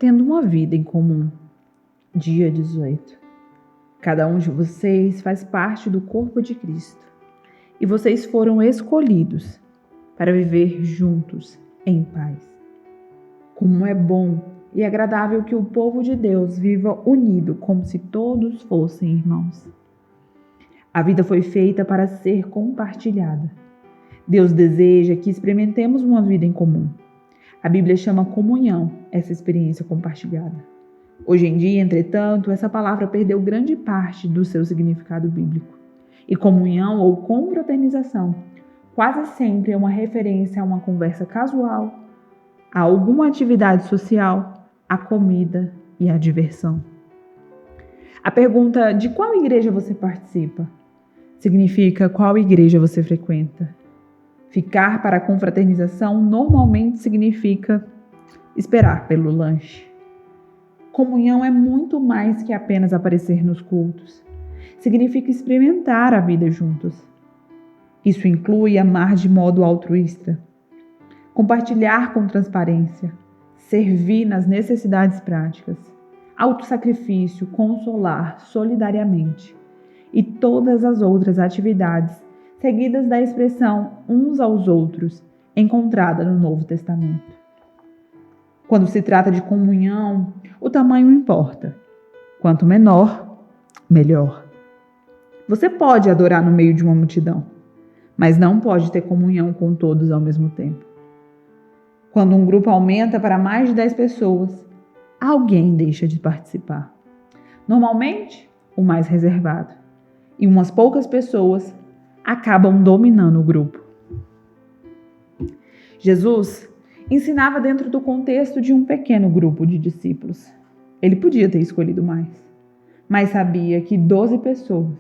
Tendo uma vida em comum. Dia 18. Cada um de vocês faz parte do corpo de Cristo. E vocês foram escolhidos para viver juntos em paz. Como é bom e agradável que o povo de Deus viva unido como se todos fossem irmãos. A vida foi feita para ser compartilhada. Deus deseja que experimentemos uma vida em comum. A Bíblia chama comunhão essa experiência compartilhada. Hoje em dia, entretanto, essa palavra perdeu grande parte do seu significado bíblico. E comunhão ou confraternização quase sempre é uma referência a uma conversa casual, a alguma atividade social, a comida e a diversão. A pergunta de qual igreja você participa significa qual igreja você frequenta. Ficar para a confraternização normalmente significa esperar pelo lanche. Comunhão é muito mais que apenas aparecer nos cultos. Significa experimentar a vida juntos. Isso inclui amar de modo altruísta, compartilhar com transparência, servir nas necessidades práticas, autossacrifício, consolar solidariamente e todas as outras atividades seguidas da expressão uns aos outros, encontrada no Novo Testamento. Quando se trata de comunhão, o tamanho importa. Quanto menor, melhor. Você pode adorar no meio de uma multidão, mas não pode ter comunhão com todos ao mesmo tempo. Quando um grupo aumenta para mais de 10 pessoas, alguém deixa de participar. Normalmente, o mais reservado. E umas poucas pessoas acabam dominando o grupo. Jesus ensinava dentro do contexto de um pequeno grupo de discípulos. Ele podia ter escolhido mais, mas sabia que 12 pessoas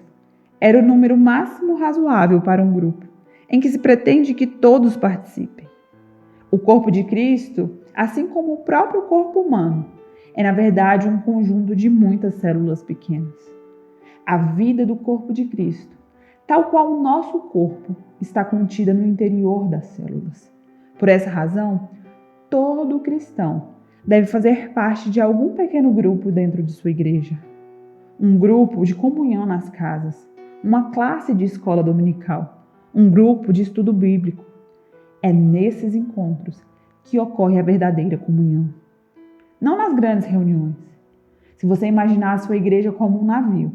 era o número máximo razoável para um grupo, em que se pretende que todos participem. O corpo de Cristo, assim como o próprio corpo humano, é na verdade um conjunto de muitas células pequenas. A vida do corpo de Cristo, tal qual o nosso corpo, está contida no interior das células. Por essa razão, todo cristão deve fazer parte de algum pequeno grupo dentro de sua igreja. Um grupo de comunhão nas casas, uma classe de escola dominical, um grupo de estudo bíblico. É nesses encontros que ocorre a verdadeira comunhão. Não nas grandes reuniões. Se você imaginar a sua igreja como um navio,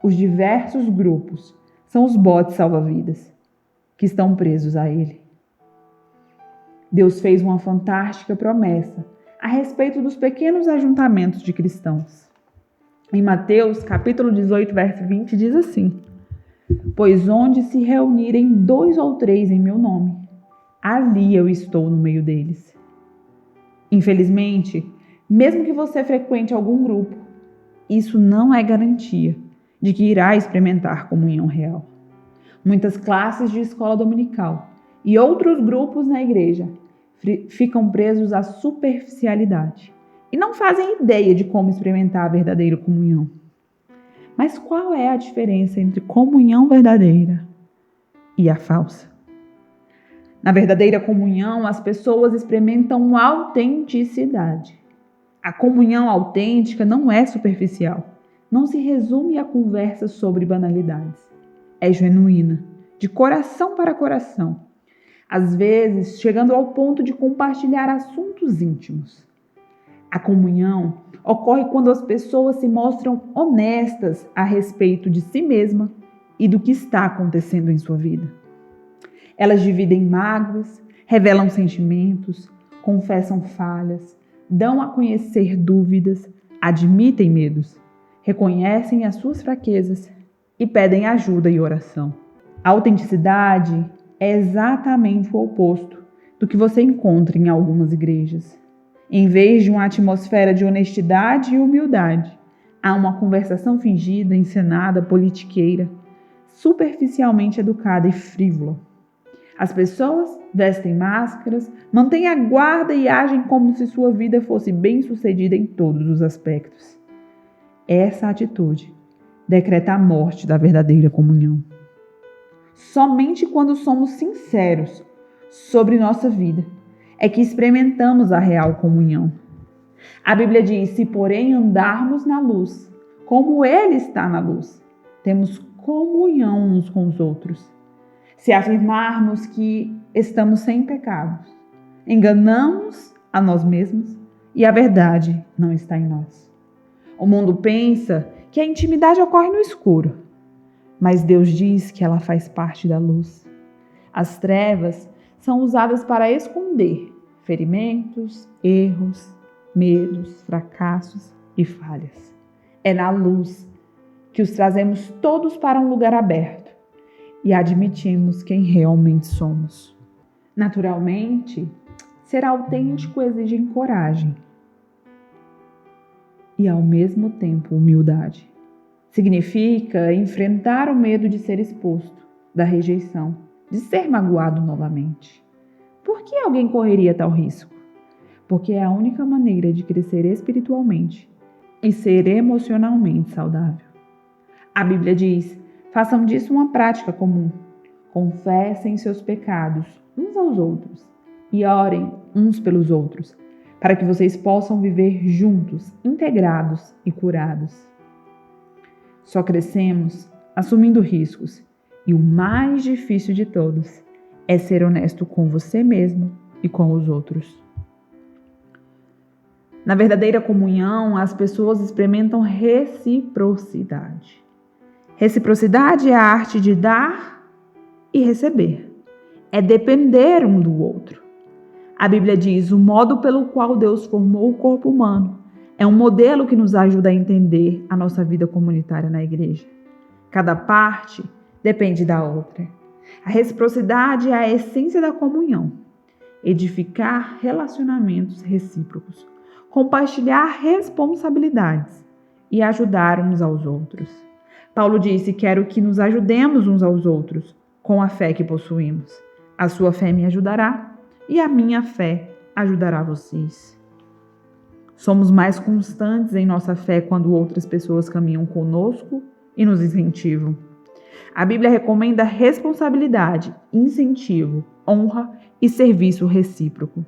os diversos grupos são os botes salva-vidas que estão presos a ele. Deus fez uma fantástica promessa a respeito dos pequenos ajuntamentos de cristãos. Em Mateus, capítulo 18, verso 20, diz assim: Pois onde se reunirem 2 ou 3 em meu nome, ali eu estou no meio deles. Infelizmente, mesmo que você frequente algum grupo, isso não é garantia de que irá experimentar comunhão real. Muitas classes de escola dominical e outros grupos na igreja ficam presos à superficialidade e não fazem ideia de como experimentar a verdadeira comunhão. Mas qual é a diferença entre comunhão verdadeira e a falsa? Na verdadeira comunhão, as pessoas experimentam autenticidade. A comunhão autêntica não é superficial, não se resume a conversas sobre banalidades. É genuína, de coração para coração, às vezes chegando ao ponto de compartilhar assuntos íntimos. A comunhão ocorre quando as pessoas se mostram honestas a respeito de si mesma e do que está acontecendo em sua vida. Elas dividem mágoas, revelam sentimentos, confessam falhas, dão a conhecer dúvidas, admitem medos, reconhecem as suas fraquezas e pedem ajuda e oração. A autenticidade é exatamente o oposto do que você encontra em algumas igrejas. Em vez de uma atmosfera de honestidade e humildade, há uma conversação fingida, encenada, politiqueira, superficialmente educada e frívola. As pessoas vestem máscaras, mantêm a guarda e agem como se sua vida fosse bem-sucedida em todos os aspectos. Essa atitude decreta a morte da verdadeira comunhão. Somente quando somos sinceros sobre nossa vida é que experimentamos a real comunhão. A Bíblia diz: se porém andarmos na luz, como Ele está na luz, temos comunhão uns com os outros. Se afirmarmos que estamos sem pecados, enganamos a nós mesmos e a verdade não está em nós. O mundo pensa que a intimidade ocorre no escuro, mas Deus diz que ela faz parte da luz. As trevas são usadas para esconder ferimentos, erros, medos, fracassos e falhas. É na luz que os trazemos todos para um lugar aberto e admitimos quem realmente somos. Naturalmente, ser autêntico exige coragem e, ao mesmo tempo, humildade. Significa enfrentar o medo de ser exposto, da rejeição, de ser magoado novamente. Por que alguém correria tal risco? Porque é a única maneira de crescer espiritualmente e ser emocionalmente saudável. A Bíblia diz: façam disso uma prática comum. Confessem seus pecados uns aos outros e orem uns pelos outros, para que vocês possam viver juntos, integrados e curados. Só crescemos assumindo riscos, e o mais difícil de todos é ser honesto com você mesmo e com os outros. Na verdadeira comunhão, as pessoas experimentam reciprocidade. Reciprocidade é a arte de dar e receber. É depender um do outro. A Bíblia diz: o modo pelo qual Deus formou o corpo humano é um modelo que nos ajuda a entender a nossa vida comunitária na igreja. Cada parte depende da outra. A reciprocidade é a essência da comunhão. Edificar relacionamentos recíprocos, compartilhar responsabilidades e ajudar uns aos outros. Paulo disse: quero que nos ajudemos uns aos outros com a fé que possuímos. A sua fé me ajudará e a minha fé ajudará vocês. Somos mais constantes em nossa fé quando outras pessoas caminham conosco e nos incentivam. A Bíblia recomenda responsabilidade, incentivo, honra e serviço recíproco.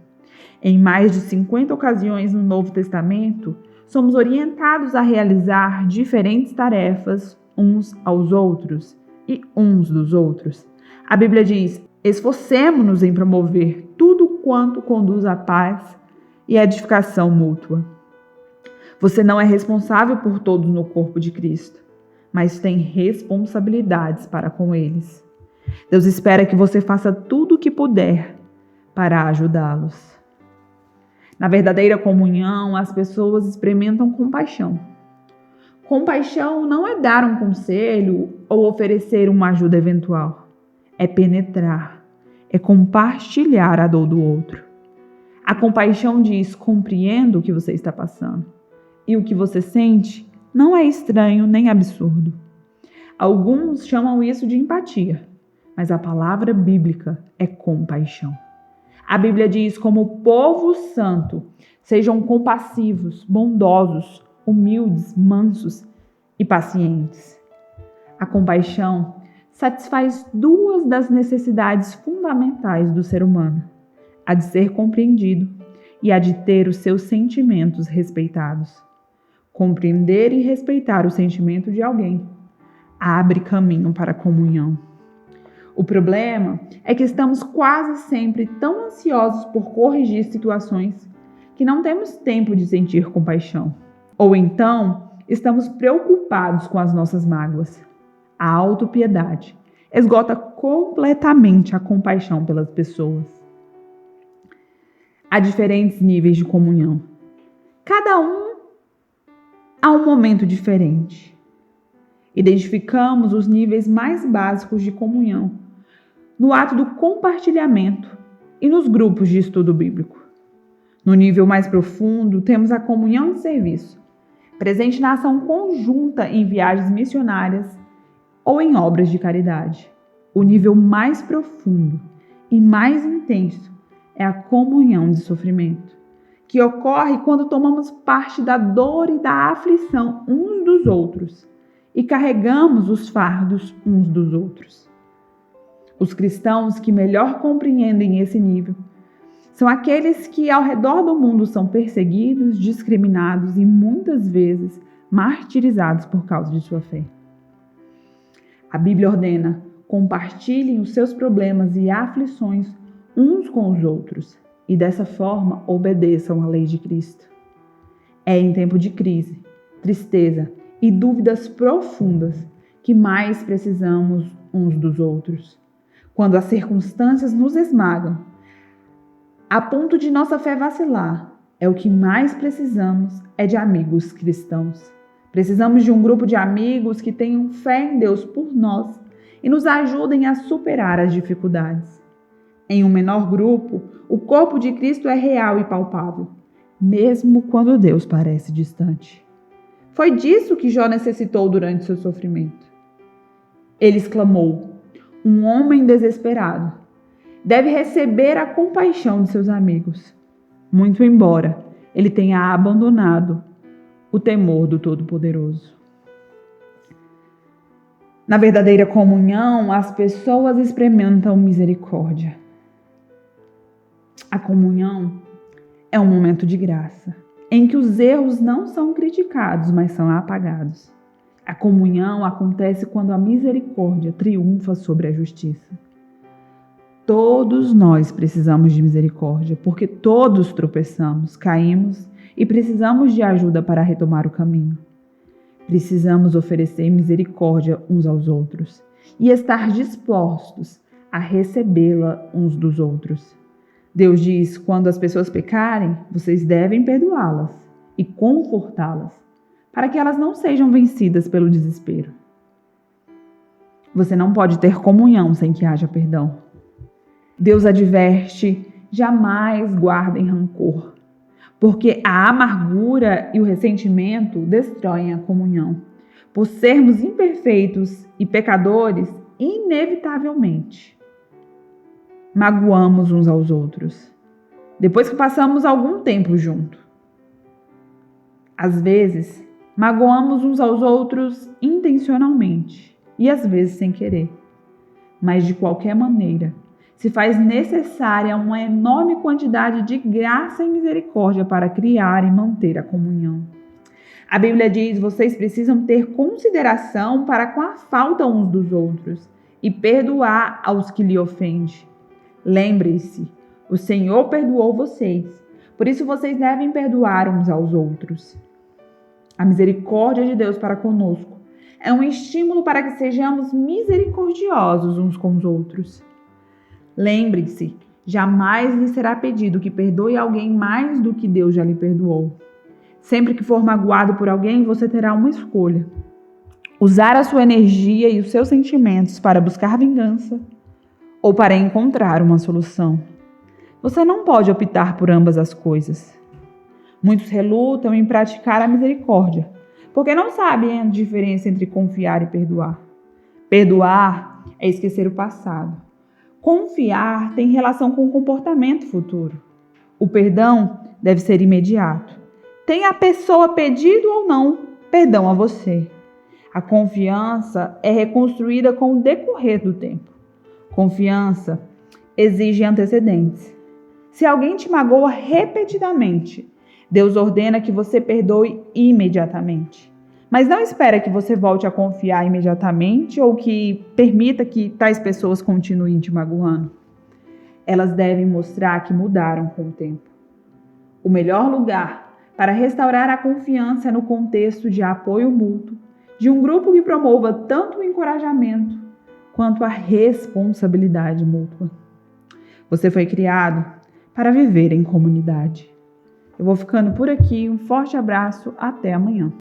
Em mais de 50 ocasiões no Novo Testamento, somos orientados a realizar diferentes tarefas uns aos outros e uns dos outros. A Bíblia diz: esforcemo-nos em promover tudo quanto conduz à paz e à edificação mútua. Você não é responsável por todos no corpo de Cristo, mas tem responsabilidades para com eles. Deus espera que você faça tudo o que puder para ajudá-los. Na verdadeira comunhão, as pessoas experimentam compaixão. Compaixão não é dar um conselho ou oferecer uma ajuda eventual. É penetrar, é compartilhar a dor do outro. A compaixão diz: compreendo o que você está passando. E o que você sente não é estranho nem absurdo. Alguns chamam isso de empatia, mas a palavra bíblica é compaixão. A Bíblia diz: como povo santo, sejam compassivos, bondosos, humildes, mansos e pacientes. A compaixão satisfaz duas das necessidades fundamentais do ser humano: a de ser compreendido e a de ter os seus sentimentos respeitados. Compreender e respeitar o sentimento de alguém abre caminho para a comunhão. O problema é que estamos quase sempre tão ansiosos por corrigir situações que não temos tempo de sentir compaixão. Ou então, estamos preocupados com as nossas mágoas. A autopiedade esgota completamente a compaixão pelas pessoas. Há diferentes níveis de comunhão. Cada um há um momento diferente. Identificamos os níveis mais básicos de comunhão no ato do compartilhamento e nos grupos de estudo bíblico. No nível mais profundo, temos a comunhão de serviço, presente na ação conjunta em viagens missionárias ou em obras de caridade. O nível mais profundo e mais intenso é a comunhão de sofrimento, que ocorre quando tomamos parte da dor e da aflição uns dos outros e carregamos os fardos uns dos outros. Os cristãos que melhor compreendem esse nível São aqueles que ao redor do mundo são perseguidos, discriminados e muitas vezes martirizados por causa de sua fé. A Bíblia ordena: compartilhem os seus problemas e aflições uns com os outros e dessa forma obedeçam à lei de Cristo. É em tempo de crise, tristeza e dúvidas profundas que mais precisamos uns dos outros. Quando as circunstâncias nos esmagam, a ponto de nossa fé vacilar, o que mais precisamos é de amigos cristãos. Precisamos de um grupo de amigos que tenham fé em Deus por nós e nos ajudem a superar as dificuldades. Em um menor grupo, o corpo de Cristo é real e palpável, mesmo quando Deus parece distante. Foi disso que Jó necessitou durante seu sofrimento. Ele exclamou: um homem desesperado deve receber a compaixão de seus amigos, muito embora ele tenha abandonado o temor do Todo-Poderoso. Na verdadeira comunhão, as pessoas experimentam misericórdia. A comunhão é um momento de graça, em que os erros não são criticados, mas são apagados. A comunhão acontece quando a misericórdia triunfa sobre a justiça. Todos nós precisamos de misericórdia, porque todos tropeçamos, caímos e precisamos de ajuda para retomar o caminho. Precisamos oferecer misericórdia uns aos outros e estar dispostos a recebê-la uns dos outros. Deus diz: quando as pessoas pecarem, vocês devem perdoá-las e confortá-las, para que elas não sejam vencidas pelo desespero. Você não pode ter comunhão sem que haja perdão. Deus adverte: jamais guardem rancor, porque a amargura e o ressentimento destroem a comunhão. Por sermos imperfeitos e pecadores, inevitavelmente magoamos uns aos outros, depois que passamos algum tempo junto. Às vezes, magoamos uns aos outros intencionalmente e às vezes sem querer. Mas de qualquer maneira, se faz necessária uma enorme quantidade de graça e misericórdia para criar e manter a comunhão. A Bíblia diz: vocês precisam ter consideração para com a falta uns dos outros e perdoar aos que lhe ofendem. Lembre-se, o Senhor perdoou vocês, por isso vocês devem perdoar uns aos outros. A misericórdia de Deus para conosco é um estímulo para que sejamos misericordiosos uns com os outros. Lembre-se, jamais lhe será pedido que perdoe alguém mais do que Deus já lhe perdoou. Sempre que for magoado por alguém, você terá uma escolha: usar a sua energia e os seus sentimentos para buscar vingança ou para encontrar uma solução. Você não pode optar por ambas as coisas. Muitos relutam em praticar a misericórdia, porque não sabem a diferença entre confiar e perdoar. Perdoar é esquecer o passado. Confiar tem relação com o comportamento futuro. O perdão deve ser imediato. Tenha a pessoa pedido ou não perdão a você. A confiança é reconstruída com o decorrer do tempo. Confiança exige antecedentes. Se alguém te magoa repetidamente, Deus ordena que você perdoe imediatamente. Mas não espera que você volte a confiar imediatamente ou que permita que tais pessoas continuem te magoando. Elas devem mostrar que mudaram com o tempo. O melhor lugar para restaurar a confiança é no contexto de apoio mútuo, de um grupo que promova tanto o encorajamento quanto a responsabilidade mútua. Você foi criado para viver em comunidade. Eu vou ficando por aqui. Um forte abraço. Até amanhã.